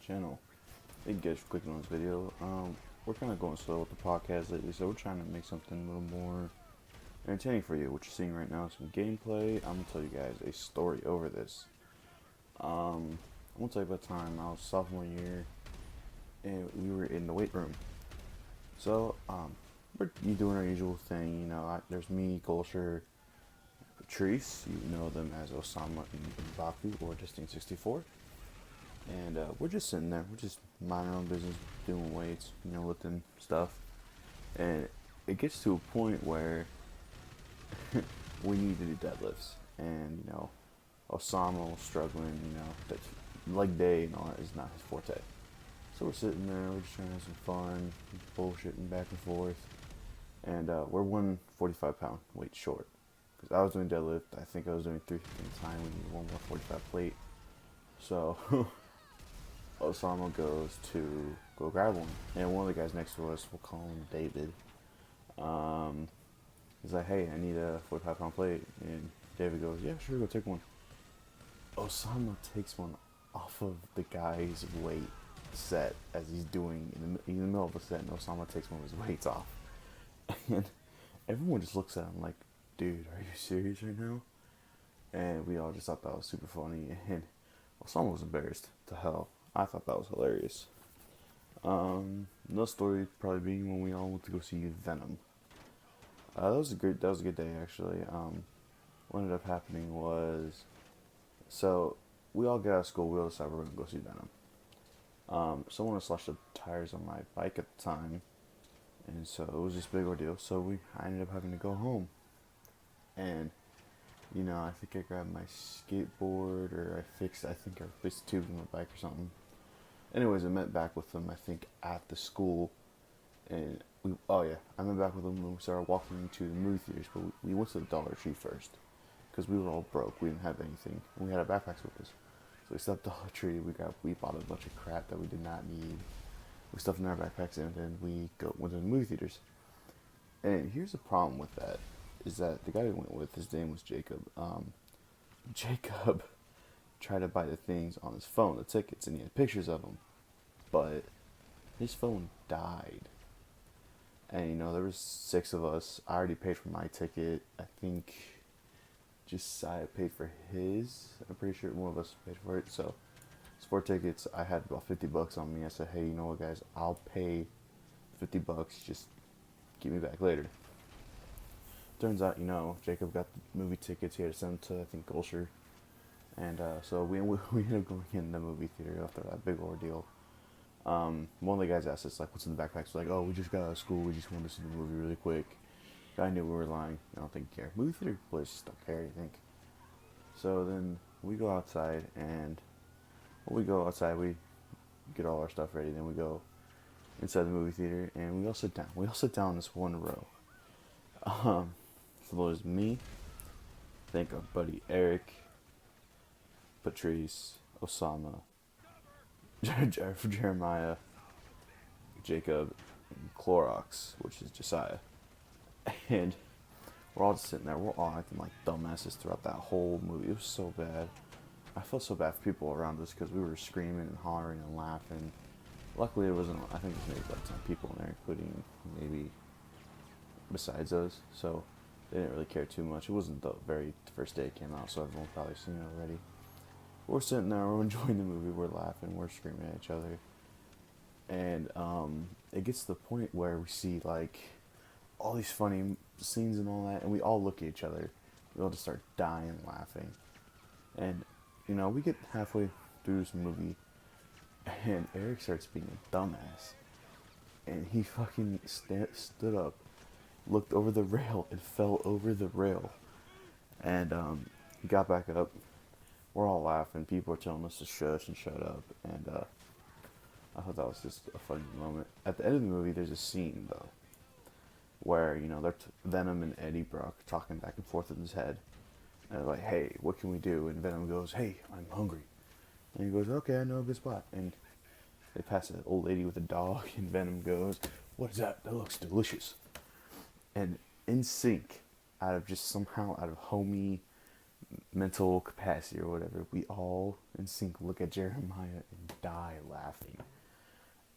channel. Thank you guys for clicking on this video. We're kind of going slow with the podcast lately, so we're trying to make something a little more entertaining for you. What you're seeing right now is some gameplay. I'm gonna tell you guys a story over this. I'm gonna tell you about the time I was sophomore year, and we were in the weight room. So we're doing our usual thing. There's me, Gulsher, Patrice. You know them as Osama and Baku or Distinct 64. And we're just sitting there. We're just minding our own business, doing weights, lifting stuff. And it gets to a point where we need to do deadlifts. And, Osama was struggling, that leg day and all that is not his forte. So we're sitting there, we're just trying to have some fun, bullshitting back and forth. And we're 145-pound weight short. Because I was doing deadlift, I think I was doing 350 at the time, we need one more 45 plate. So Osama goes to go grab one, and one of the guys next to us, we'll call him David. He's like, "Hey, I need a 45-pound plate," and David goes, "Yeah, sure, go take one." Osama takes one off of the guy's weight set as he's doing in the middle of a set, and Osama takes one of his weights off, and everyone just looks at him like, "Dude, are you serious right now?" And we all just thought that was super funny, and Osama was embarrassed to hell. I thought that was hilarious. Another story probably being when we all went to go see Venom. That was a good day actually. What ended up happening was, so we all get out of school. We all decide we're gonna go see Venom. Someone had slashed the tires on my bike at the time, and so it was this big ordeal. So I ended up having to go home, and I think I grabbed my skateboard, or I think I fixed the tubes on my bike or something. Anyways, I met back with them, I think, at the school, and I met back with them and we started walking to the movie theaters, but we went to the Dollar Tree first, because we were all broke, we didn't have anything, and we had our backpacks with us. So we stopped at Dollar Tree, we bought a bunch of crap that we did not need, we stuffed in our backpacks, and then we went to the movie theaters. And here's the problem with that, is that the guy we went with, his name was Jacob. Jacob tried to buy the things on his phone, the tickets, and he had pictures of them, but his phone died. And there was 6 of us. I already paid for my ticket. I think Josiah paid for his. I'm pretty sure one of us paid for it. So sport tickets, I had about $50 on me. I said, "Hey, you know what, guys? I'll pay $50. Just give me back later." Turns out, Jacob got the movie tickets. He had to send them to, I think, Gulsher. And so we ended up going in the movie theater after that big ordeal. One of the guys asked us, like, "What's in the backpacks?" We're like, "Oh, we just got out of school. We just wanted to see the movie really quick." Guy knew we were lying. I don't think he cared. Movie theater boys just don't care, I think. So then we go outside, and when we go outside, we get all our stuff ready. Then we go inside the movie theater, and we all sit down. We all sit down in this one row. So there's me, I think our buddy Eric, Patrice, Osama, Jeremiah, Jacob, and Clorox, which is Josiah. And we're all just sitting there. We're all acting like dumbasses throughout that whole movie. It was so bad. I felt so bad for people around us because we were screaming and hollering and laughing. Luckily, it wasn't. I think there's maybe like 10 people in there, including maybe besides us. So they didn't really care too much. It wasn't the very first day it came out, so everyone probably seen it already. We're sitting there, we're enjoying the movie, we're laughing, we're screaming at each other. And it gets to the point where we see like all these funny scenes and all that, and we all look at each other. We all just start dying laughing. And we get halfway through this movie, and Eric starts being a dumbass. And he fucking stood up, looked over the rail, and fell over the rail. And he got back up. We're all laughing. People are telling us to shush and shut up. And I thought that was just a funny moment. At the end of the movie, there's a scene, though, where, they're Venom and Eddie Brock talking back and forth in his head. And they're like, "Hey, what can we do?" And Venom goes, "Hey, I'm hungry." And he goes, "Okay, I know a good spot." And they pass an old lady with a dog, and Venom goes, "What is that? That looks delicious." And in sync, out of homey mental capacity or whatever, we all in sync look at Jeremiah and die laughing.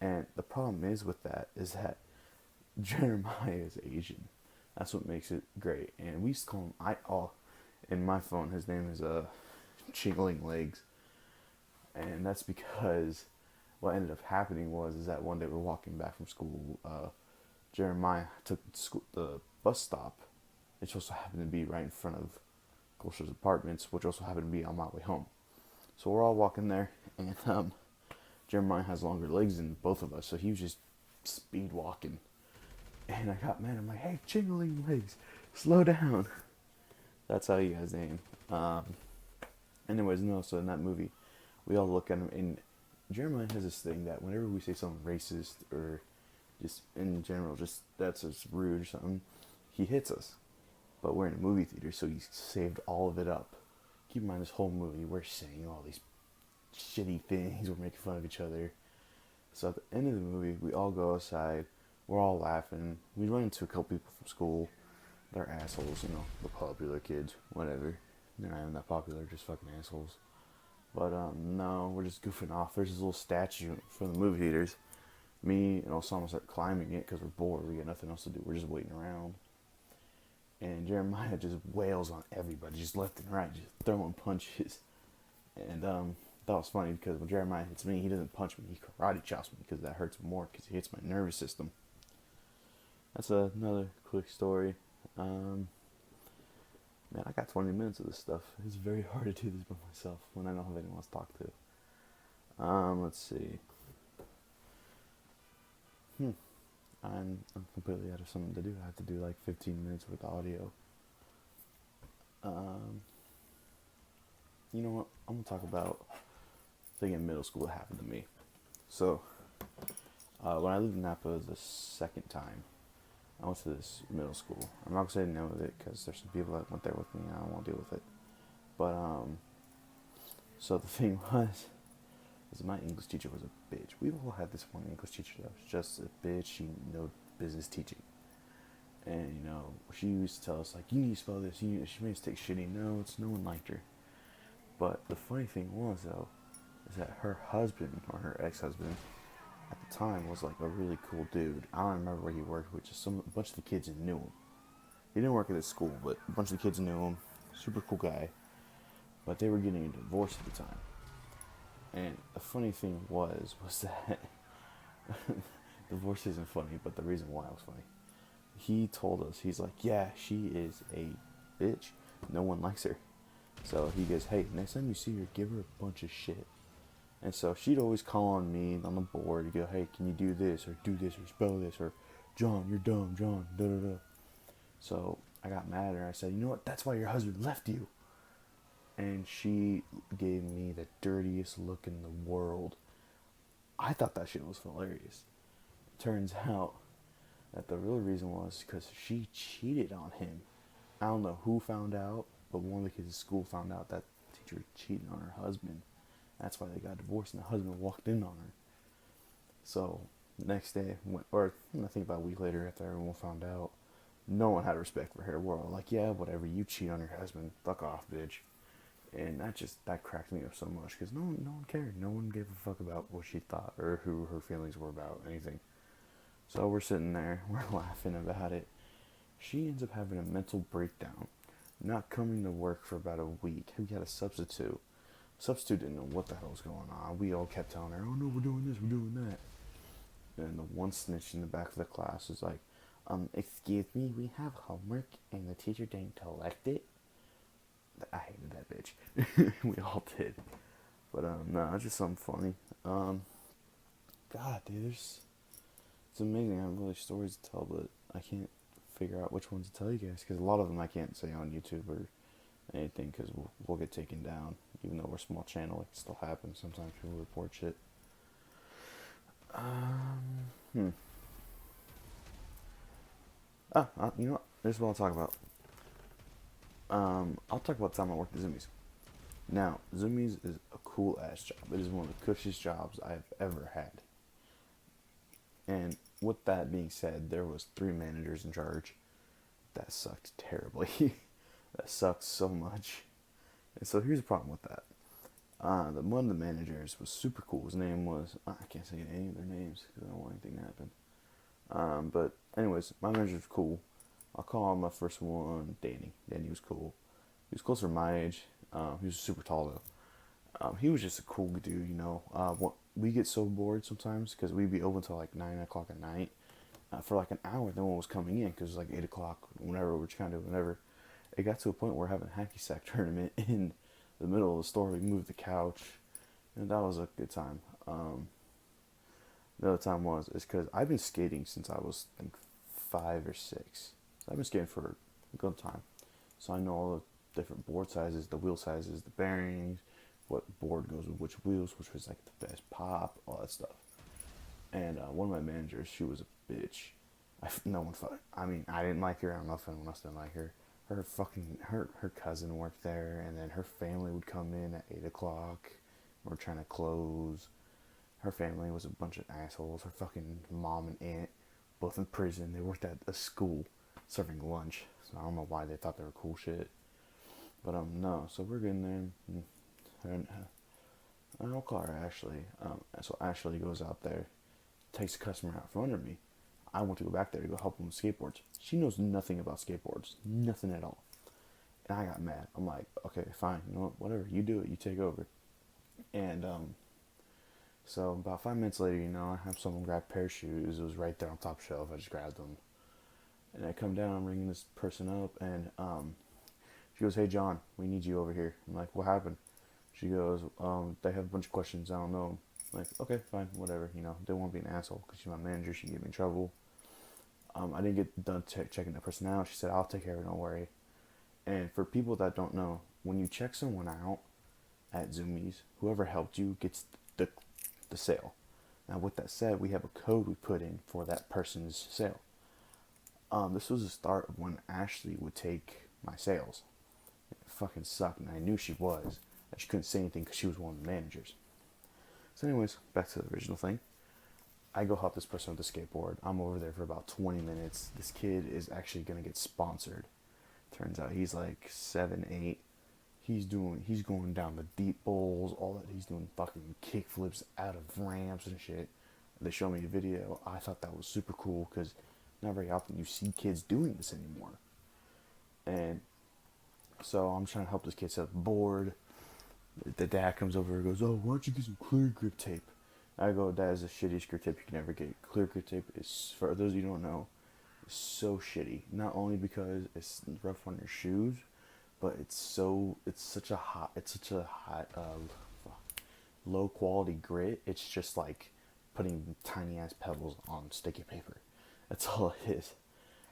And the problem is with that is that Jeremiah is Asian. That's what makes it great. And we used to call him in my phone his name is Chingling Legs. And that's because what ended up happening was is that one day we're walking back from school, Jeremiah took the bus stop. It also happened to be right in front of Gulcher's apartments, which also happened to be on my way home. So we're all walking there, and Jeremiah has longer legs than both of us, so he was just speed walking. And I got mad. I'm like, hey, Jingling Legs, slow down. That's how he got his name. Anyways, no, so in that movie, we all look at him, and Jeremiah has this thing that whenever we say something racist or just in general, just that's just rude or something, he hits us. But we're in a movie theater, so he saved all of it up. Keep in mind, this whole movie, we're saying all these shitty things, we're making fun of each other. So at the end of the movie, we all go outside, we're all laughing. We run into a couple people from school. They're assholes, you know, the popular kids, whatever. They're not even that popular, just fucking assholes. But no, we're just goofing off. There's this little statue from the movie theaters. Me and Osama start climbing it because we're bored. We got nothing else to do. We're just waiting around. And Jeremiah just wails on everybody, just left and right, just throwing punches. And that was funny because when Jeremiah hits me, he doesn't punch me, he karate chops me because that hurts more because he hits my nervous system. That's another quick story. Man, I got 20 minutes of this stuff. It's very hard to do this by myself when I don't have anyone else to talk to. Let's see. I'm completely out of something to do. I have to do like 15 minutes with audio. You know what? I'm gonna talk about a thing in middle school that happened to me. So, when I lived in Napa the second time, I went to this middle school. I'm not gonna say the name of it because there's some people that went there with me and I don't want to deal with it. But so the thing was my English teacher was a bitch. We've all had this one English teacher that was just a bitch. She no business teaching. And, you know, she used to tell us, like, you need to spell this. She made us take shitty notes. No one liked her. But the funny thing was, though, is that her husband, or her ex-husband, at the time was, like, a really cool dude. I don't remember where he worked with, just a bunch of the kids knew him. He didn't work at this school, but a bunch of the kids knew him. Super cool guy. But they were getting a divorce at the time. And the funny thing was that divorce isn't funny, but the reason why it was funny. He told us, he's like, yeah, she is a bitch. No one likes her. So he goes, hey, next time you see her, give her a bunch of shit. And so she'd always call on me on the board. He'd go, hey, can you do this, or spell this, or John, you're dumb, John, da-da-da. So I got mad at her. I said, you know what, that's why your husband left you. And she gave me the dirtiest look in the world. I thought that shit was hilarious. Turns out that the real reason was because she cheated on him. I don't know who found out, but one of the kids at school found out that the teacher cheated on her husband. That's why they got divorced, and the husband walked in on her. So, next day, I think about a week later after everyone found out, no one had respect for her. We're all like, yeah, whatever, you cheat on your husband, fuck off, bitch. And that cracked me up so much because no one cared. No one gave a fuck about what she thought or who her feelings were about anything. So we're sitting there, we're laughing about it. She ends up having a mental breakdown, not coming to work for about a week. We got a substitute. Substitute didn't know what the hell was going on. We all kept telling her, oh no, we're doing this, we're doing that. And the one snitch in the back of the class is like, excuse me, we have homework and the teacher didn't collect it. I hated that bitch. We all did. But no, it's just something funny. God, dude, it's amazing. I have really stories to tell, but I can't figure out which ones to tell you guys because a lot of them I can't say on YouTube or anything because we'll get taken down. Even though we're a small channel, it still happens. Sometimes people report shit. You know what? This is what I'll talk about. I'll talk about the time I worked at Zumiez. Now, Zumiez is a cool ass job. It is one of the cushiest jobs I've ever had. And with that being said, there was 3 managers in charge. That sucked terribly. That sucked so much. And so here's the problem with that. One of the managers was super cool. His name was, I can't say any of their names because I don't want anything to happen. But anyways, my manager was cool. I'll call him my first one Danny. Danny was cool. He was closer to my age. He was super tall though. He was just a cool dude, you know. We get so bored sometimes because we'd be open till like 9 o'clock at night for like an hour. Then one was coming in because it was like 8 o'clock, whenever we're trying to do whenever. It got to a point where we're having a hacky sack tournament in the middle of the store. We moved the couch, and that was a good time. The other time is because I've been skating since I was, I think, 5 or 6. So I've been skating for a good time. So I know all the different board sizes, the wheel sizes, the bearings, what board goes with which wheels, which was like the best pop, all that stuff. And one of my managers, she was a bitch. No one fuck. I mean, I didn't like her. I don't know if anyone else didn't like her. Her cousin worked there, and then her family would come in at 8 o'clock. We're trying to close. Her family was a bunch of assholes. Her fucking mom and aunt, both in prison. They worked at a school serving lunch. So I don't know why they thought they were cool shit. But no. So we're getting there. And I'll call her Ashley. So Ashley goes out there, takes a customer out from under me. I want to go back there to go help them with skateboards. She knows nothing about skateboards. Nothing at all. And I got mad. I'm like, okay, fine. You know what? Whatever. You do it. You take over. And so about 5 minutes later, you know, I have someone grab a pair of shoes. It was right there on top shelf. I just grabbed them. And I come down, I'm ringing this person up, and she goes, hey, John, we need you over here. I'm like, what happened? She goes, they have a bunch of questions. I don't know. I'm like, okay, fine, whatever. You know, didn't want to be an asshole because she's my manager. She can get me in trouble. I didn't get done checking that person out. She said, I'll take care of it, don't worry. And for people that don't know, when you check someone out at Zumiez, whoever helped you gets the sale. Now, with that said, we have a code we put in for that person's sale. This was the start of when Ashley would take my sales. It fucking sucked, and I knew she was. And she couldn't say anything because she was one of the managers. So anyways, back to the original thing. I go help this person with the skateboard. I'm over there for about 20 minutes. This kid is actually going to get sponsored. Turns out he's like 7, 8. He's going down the deep bowls, all that. He's doing fucking kick flips out of ramps and shit. They showed me a video. I thought that was super cool because not very often you see kids doing this anymore. And so I'm trying to help this kid set up a board. The dad comes over and goes, oh, why don't you get some clear grip tape? I go, that is the shittiest grip tape you can ever get. Clear grip tape is, for those of you who don't know, is so shitty. Not only because it's rough on your shoes, but it's such a hot, low quality grit. It's just like putting tiny ass pebbles on sticky paper. That's all it is.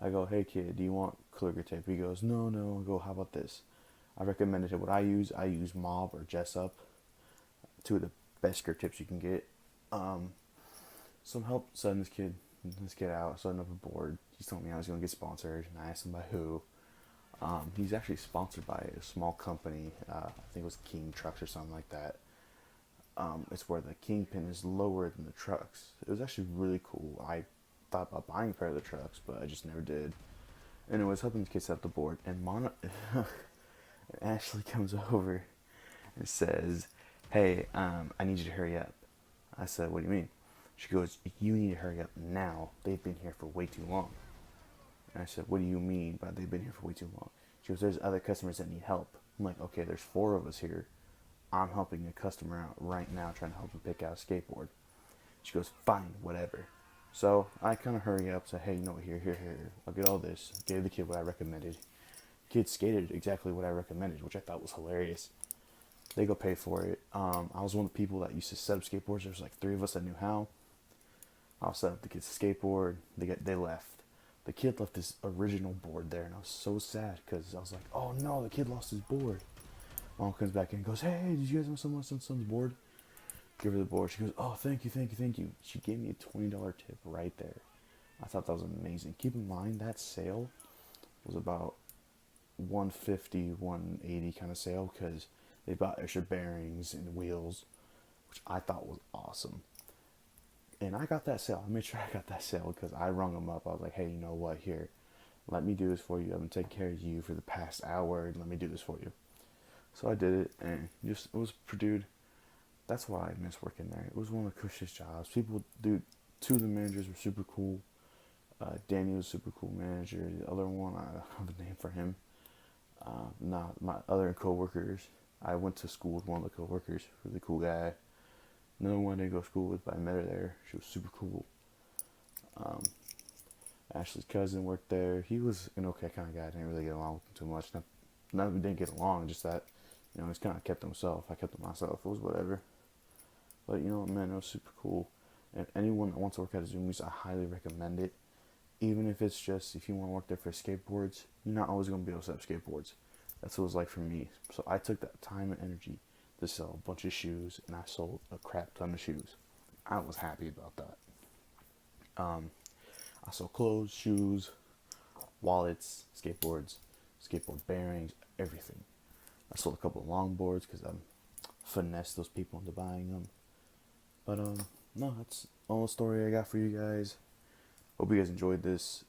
I go, hey kid, do you want clear grip tape? He goes, no. I go, how about this? I recommended what I use. I use Mob or Jessup, two of the best grip tips you can get. Some help setting this kid out, setting up a board. He's telling me I was going to get sponsored, and I asked him by who. He's actually sponsored by a small company. I think it was King Trucks or something like that. It's where the kingpin is lower than the trucks. It was actually really cool. I thought about buying a pair of the trucks, but I just never did. And it was helping the kid set up the board. And Ashley comes over and says, hey, I need you to hurry up. I said, what do you mean? She goes, you need to hurry up now. They've been here for way too long. And I said, what do you mean by they've been here for way too long? She goes, there's other customers that need help. I'm like, okay, there's 4 of us here. I'm helping a customer out right now, trying to help him pick out a skateboard. She goes, fine, whatever. So I kind of hurry up, say, hey, you know what, here. I'll get all this. Gave the kid what I recommended. Kid skated exactly what I recommended, which I thought was hilarious. They go pay for it. I was one of the people that used to set up skateboards. There was like 3 of us that knew how. I'll set up the kid's skateboard. They left. The kid left his original board there, and I was so sad because I was like, oh no, the kid lost his board. Mom comes back in and goes, hey, did you guys want someone's son's board? Give her the board. She goes, oh, thank you. She gave me a $20 tip right there. I thought that was amazing. Keep in mind, that sale was about $150, $180 kind of sale because they bought extra bearings and wheels, which I thought was awesome. And I got that sale. I made sure I got that sale because I rung them up. I was like, hey, you know what? Here, let me do this for you. I've been taking care of you for the past hour. Let me do this for you. So I did it, and just it was, dude. That's why I miss working there. It was one of the cushiest jobs. People, dude. Two of the managers were super cool. Danny was a super cool manager. The other one, I don't have a name for him. My other coworkers. I went to school with one of the coworkers, really cool guy. Another one I didn't go to school with, but I met her there. She was super cool. Um, Ashley's cousin worked there. He was an okay kind of guy. I didn't really get along with him too much. Not that we didn't get along, just that, he's kind of kept to himself. I kept to myself. It was whatever. But you know what, man, it was super cool. And anyone that wants to work at a Zumiez, I highly recommend it. Even if it's just, if you want to work there for skateboards, you're not always going to be able to set up skateboards. That's what it was like for me. So I took that time and energy to sell a bunch of shoes, and I sold a crap ton of shoes. I was happy about that. I sold clothes, shoes, wallets, skateboards, skateboard bearings, everything. I sold a couple of longboards because I finessed those people into buying them. But no, that's all the story I got for you guys. Hope you guys enjoyed this.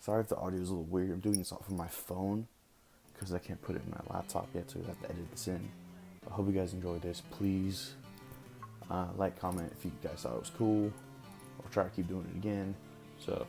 Sorry if the audio is a little weird. I'm doing this off of my phone because I can't put it in my laptop yet, so I have to edit this in. I hope you guys enjoyed this. Please like, comment if you guys thought it was cool. I'll try to keep doing it again. So